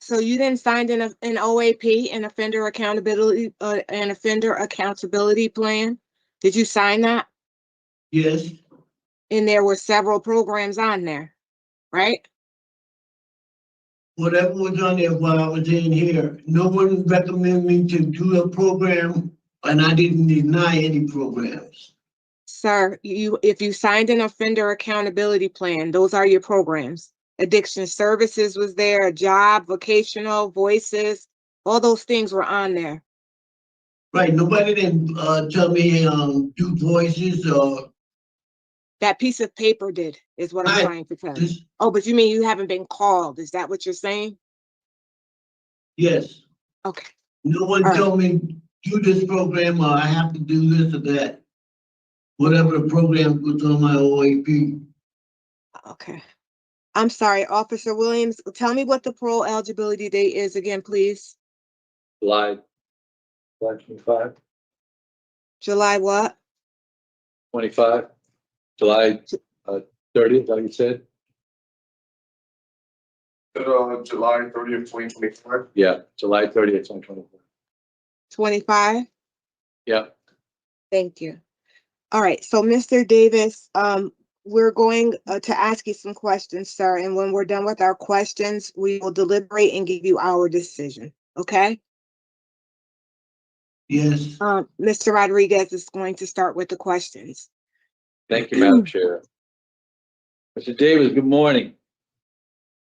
So you didn't sign an OAP, an offender accountability plan? Did you sign that? Yes, And there were several programs on there, right? whatever was on there while I was in here, no one recommended me to do a program and I didn't deny any programs. Sir, if you signed an offender accountability plan, those are your programs. Addiction services was there, a job, vocational, voices, all those things were on there. Right, nobody didn't tell me do voices or That piece of paper did, is what I'm Right. trying to tell you. this. Oh, but you mean you haven't been called? Is that what you're saying? Yes, Okay. no one All right. told me do this program or I have to do this or that. Whatever the program was on my OAP. Okay. I'm sorry, Officer Williams, tell me what the parole eligibility date is again, please. July 25, July what? 25, July 30th, is that what you said? July 30th, 2025. Yeah, July 30th, 2024. 25? Yeah. Thank you. All right, so Mr. Davis, we're going to ask you some questions, sir, and when we're done with our questions, we will deliberate and give you our decision, okay? Yes, Mr. Rodriguez is going to start with the questions. Thank you, Madam Chair. Mr. Davis, good morning.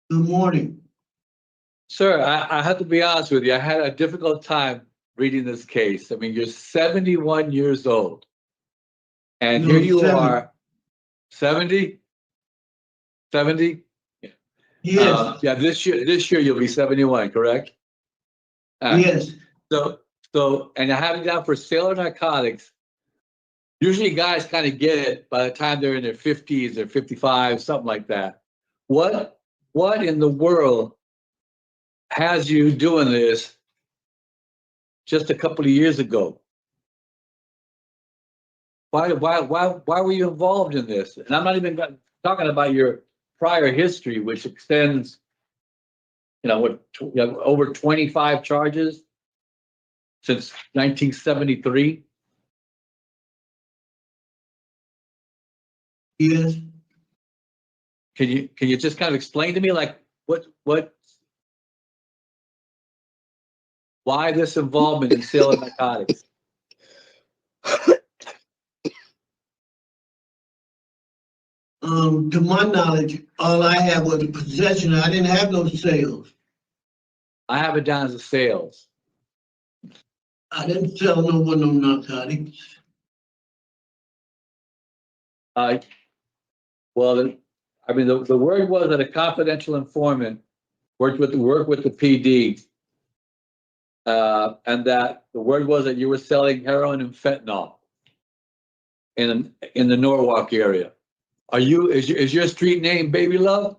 good morning. Sir, I have to be honest with you. I had a difficult time reading this case. I mean, you're 71 years old. And No, here you 70. are, 70? 70? Yes, Yeah, this year you'll be 71, correct? yes, So, and I have it down for sale of narcotics. Usually guys kind of get it by the time they're in their 50s or 55, something like that. What in the world has you doing this just a couple of years ago? Why were you involved in this? And I'm not even talking about your prior history, which extends, over 25 charges since 1973. yes. Can you just kind of explain to me, like, why this involvement in sale of narcotics? To my knowledge, all I had was a possession. I didn't have no sales. I have it down as a sales. I didn't sell no one no narcotics. Well, I mean, the word was that a confidential informant worked with the PD, and that the word was that you were selling heroin and fentanyl in the Norwalk area. Is your street name Baby Love?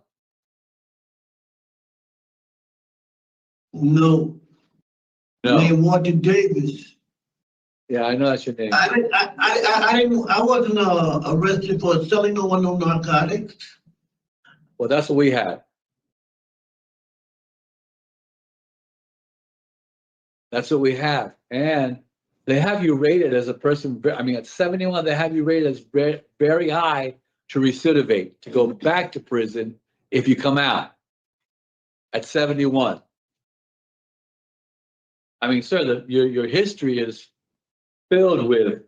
No. No. Name Walter Davis. Yeah, I know that's your name. I wasn't arrested for selling no one no narcotics. Well, that's what we had. That's what we have. And they have you rated as a person, I mean, at 71, they have you rated as very high to recidivate, to go back to prison if you come out at 71. I mean, sir, your history is filled with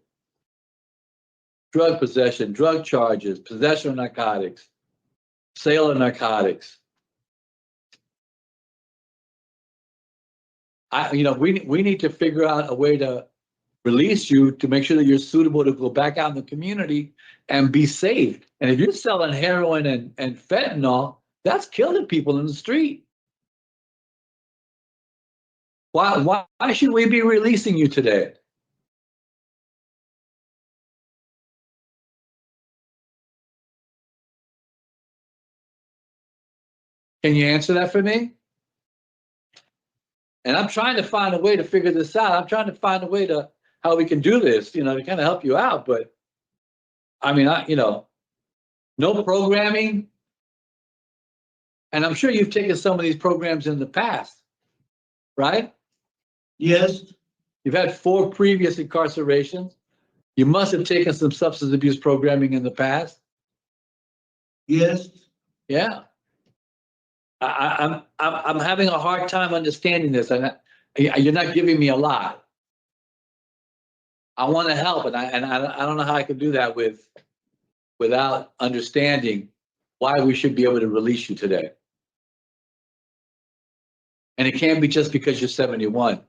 drug possession, drug charges, possession of narcotics, sale of narcotics. We need to figure out a way to release you to make sure that you're suitable to go back out in the community and be safe. And if you're selling heroin and fentanyl, that's killing people in the street. Why should we be releasing you today? Can you answer that for me? And I'm trying to find a way to figure this out. I'm trying to find a way to how we can do this, to kind of help you out. But I mean, no programming. And I'm sure you've taken some of these programs in the past, right? Yes, You've had 4 previous incarcerations. You must have taken some substance abuse programming in the past. yes. Yeah. I'm having a hard time understanding this, and you're not giving me a lot. I want to help, and I don't know how I can do that without understanding why we should be able to release you today. And it can't be just because you're 71,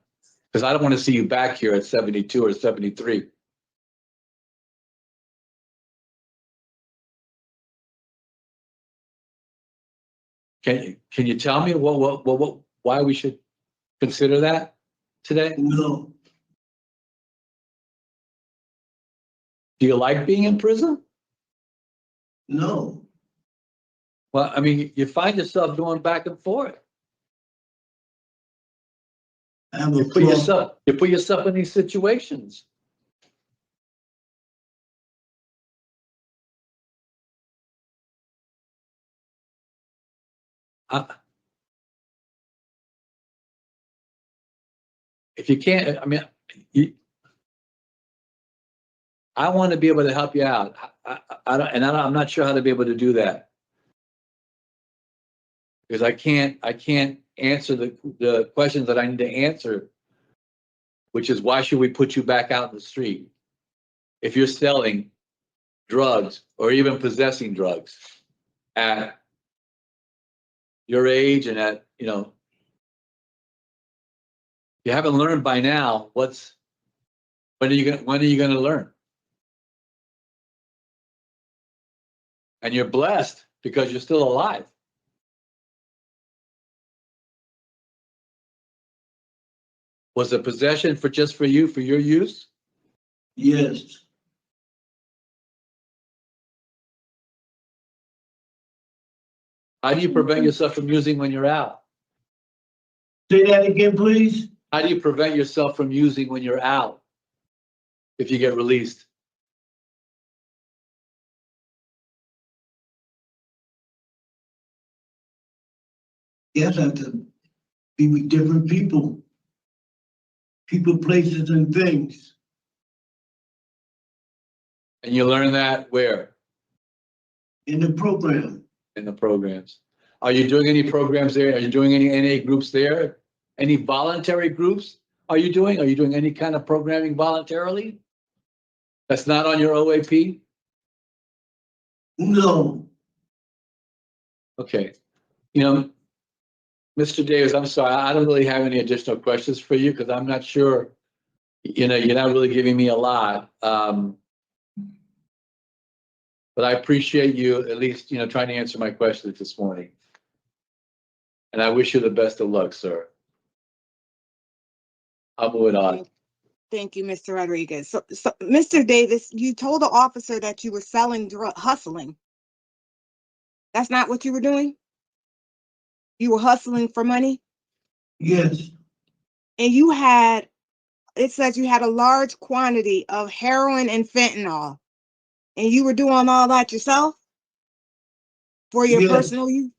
because I don't want to see you back here at 72 or 73. Can you tell me why we should consider that today? No, Do you like being in prison? no. Well, I mean, you find yourself going back and forth. I have a You put yourself in these situations. If you can't, I mean, I want to be able to help you out. I'm not sure how to be able to do that because I can't answer the questions that I need to answer, which is why should we put you back out in the street if you're selling drugs or even possessing drugs at your age and at, you haven't learned by now when are you going to learn? And you're blessed because you're still alive. Was the possession for you, for your use? Yes, How do you prevent yourself from using when you're out? say that again, please. How do you prevent yourself from using when you're out if you get released? Yes, I have to be with different people, places, and things. And you learn that where? In the program. In the programs. Are you doing any programs there? Are you doing any NA groups there? Any voluntary groups? Are you doing any kind of programming voluntarily? That's not on your OAP? No, Okay. Mr. Davis, I'm sorry, I don't really have any additional questions for you because I'm not sure, you're not really giving me a lot. But I appreciate you at least, trying to answer my questions this morning. And I wish you the best of luck, sir. I'll move it on. Thank you, Mr. Rodriguez. So, Mr. Davis, you told the officer that you were hustling. That's not what you were doing? You were hustling for money? yes, And it says you had a large quantity of heroin and fentanyl. And you were doing all that yourself? For your Yes. personal use?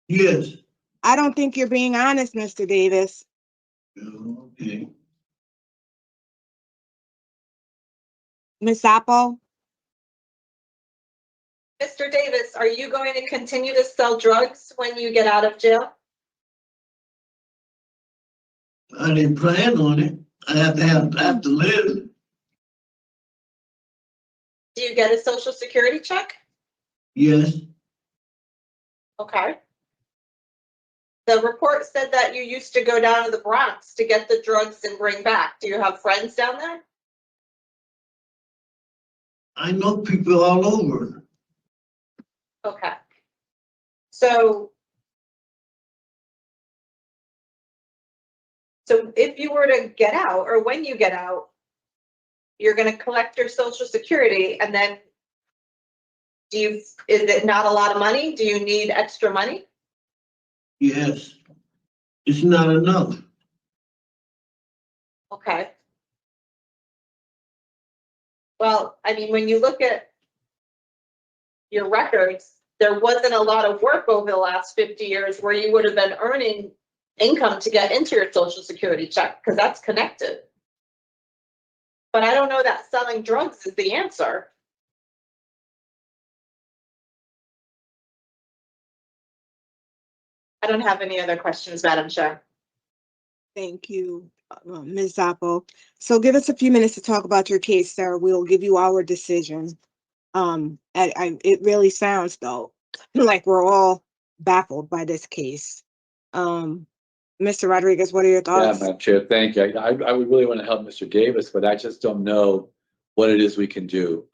yes. I don't think you're being honest, Mr. Davis. Okay. Ms. Apple? Mr. Davis, are you going to continue to sell drugs when you get out of jail? I didn't plan on it. I have to live. Do you get a social security check? Yes, Okay. The report said that you used to go down to the Bronx to get the drugs and bring back. Do you have friends down there? I know people all over. Okay. So if you were to get out, or when you get out, you're gonna collect your social security, and then is it not a lot of money? Do you need extra money? Yes, it's not enough. Okay. Well, I mean, when you look at your records, there wasn't a lot of work over the last 50 years where you would have been earning income to get into your social security check, because that's connected. But I don't know that selling drugs is the answer. I don't have any other questions, Madam Chair. Thank you, Ms. Zappo. So give us a few minutes to talk about your case, sir. We'll give you our decision. It really sounds though like we're all baffled by this case. Mr. Rodriguez, what are your Yeah, thoughts? Madam Chair, thank you. I would really want to help Mr. Davis, but I just don't know what it is we can do.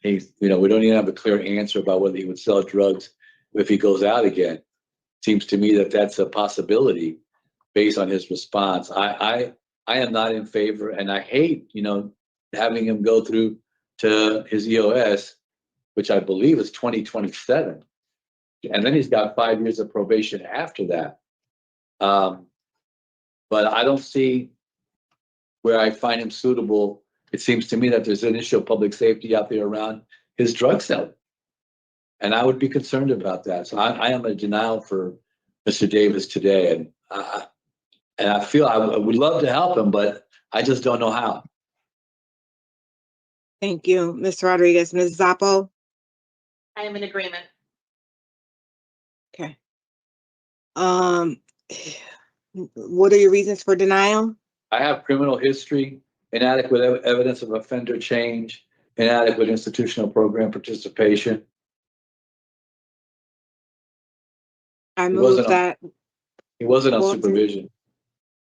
We don't even have a clear answer about whether he would sell drugs if he goes out again. Seems to me that that's a possibility based on his response. I am not in favor, and I hate, having him go through to his EOS, which I believe is 2027. And then he's got 5 years of probation after that. But I don't see where I find him suitable. It seems to me that there's an issue of public safety out there around his drug selling. And I would be concerned about that. So I am in denial for Mr. Davis today. And I feel I would love to help him, but I just don't know how. Thank you, Mr. Rodriguez. Ms. Zappo? I am in agreement. Okay. What are your reasons for denial? I have criminal history, inadequate evidence of offender change, inadequate institutional program participation. I move that. He wasn't on Walter- supervision.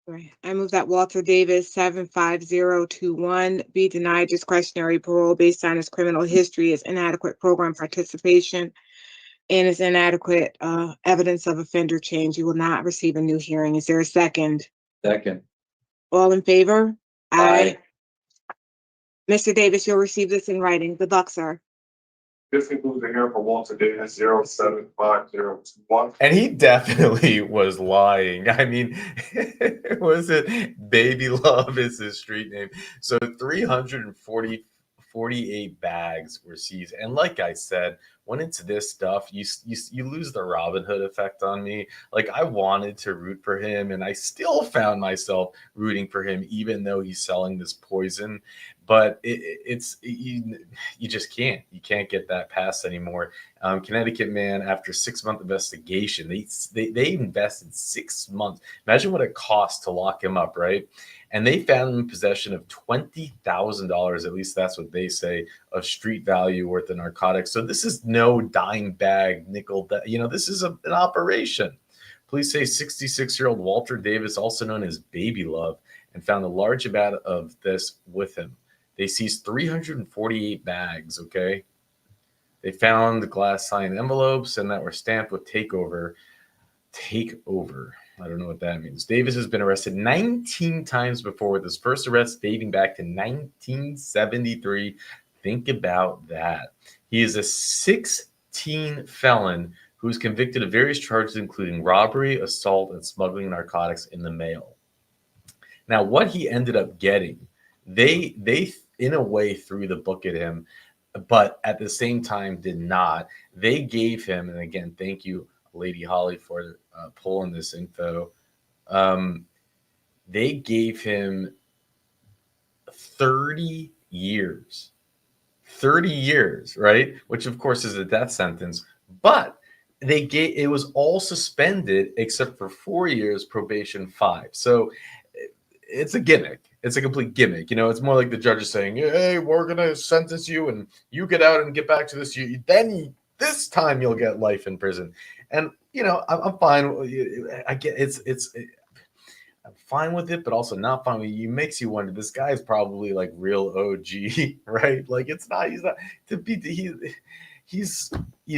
Right. I move that Walter Davis 75021 be denied discretionary parole based on his criminal history, his inadequate program participation, and his inadequate evidence of offender change. He will not receive a new hearing. Is there a second? Second. All in favor? Aye. Mr. Davis, you'll receive this in writing. Good luck, sir. This concludes the hearing for Walter Davis 075021. And he definitely was lying. I mean, was it Baby Love is his street name? So 348 bags were seized. And like I said, when it's this stuff, you lose the Robin Hood effect on me. Like, I wanted to root for him, and I still found myself rooting for him, even though he's selling this poison. But you just can't. You can't get that passed anymore. Connecticut man, after 6-month investigation, they invested 6 months. Imagine what it cost to lock him up, right? And they found him in possession of $20,000, at least that's what they say, of street value worth of narcotics. So this is no dime bag, nickel. This is an operation. Police say 66-year-old Walter Davis, also known as Baby Love, and found a large amount of this with him. They seized 348 bags, okay? They found the glass signed envelopes and that were stamped with takeover. Takeover. I don't know what that means. Davis has been arrested 19 times before, with his first arrest dating back to 1973. Think about that. He is a 16 felon who's convicted of various charges, including robbery, assault, and smuggling narcotics in the mail. Now, what he ended up getting, they in a way threw the book at him, but at the same time did not. They gave him, and again, thank you, Lady Holly, for pulling this info. They gave him 30 years. 30 years, right? Which of course is a death sentence, but it was all suspended except for 4 years, probation 5. So it's a gimmick. It's a complete gimmick. You know, it's more like the judge is saying, "Hey, we're gonna sentence you, and you get out and get back to this. This time you'll get life in prison." And you know, I'm fine. I get I'm fine with it, but also not fine with it. It makes you wonder. This guy is probably like real OG, right? Like it's not. He's not to be. He's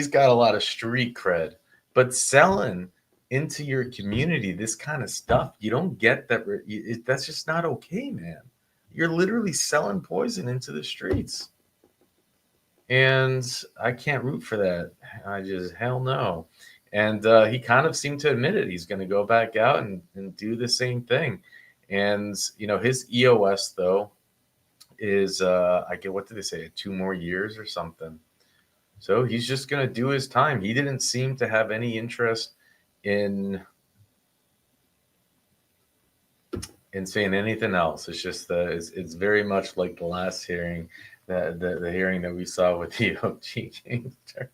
got a lot of street cred, but selling into your community this kind of stuff, you don't get that. That's just not okay, man. You're literally selling poison into the streets, and I can't root for that. I just hell no. And he kind of seemed to admit it. He's going to go back out and do the same thing. And, you know, his EOS, though, is, I get, what did they say, 2 more years or something. So he's just going to do his time. He didn't seem to have any interest in saying anything else. It's just, it's very much like the last hearing, the hearing that we saw with the OG gangster.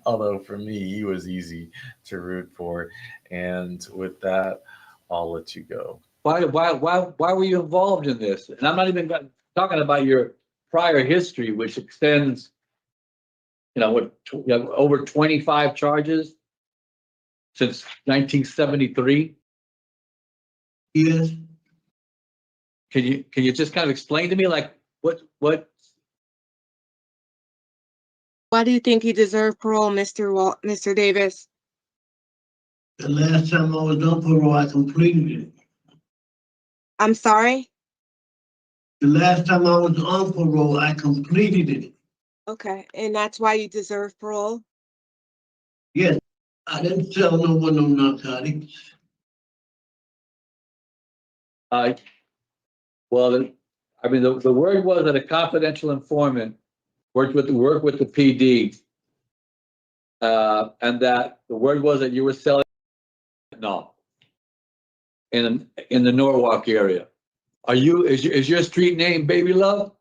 Although for me, he was easy to root for. And with that, I'll let you go. Why were you involved in this? And I'm not even talking about your prior history, which extends, you know, over 25 charges since 1973. Yes, Can you just kind of explain to me, like, what? Why do you think he deserved parole, Mr. Davis? the last time I was on parole, I completed it. I'm sorry? The last time I was on parole, I completed it. Okay, and that's why you deserve parole? Yes, I didn't sell no one no narcotics. Well, I mean, the word was that a confidential informant worked with the PD, and that the word was that you were selling in the Norwalk area. Is your street name Baby Love?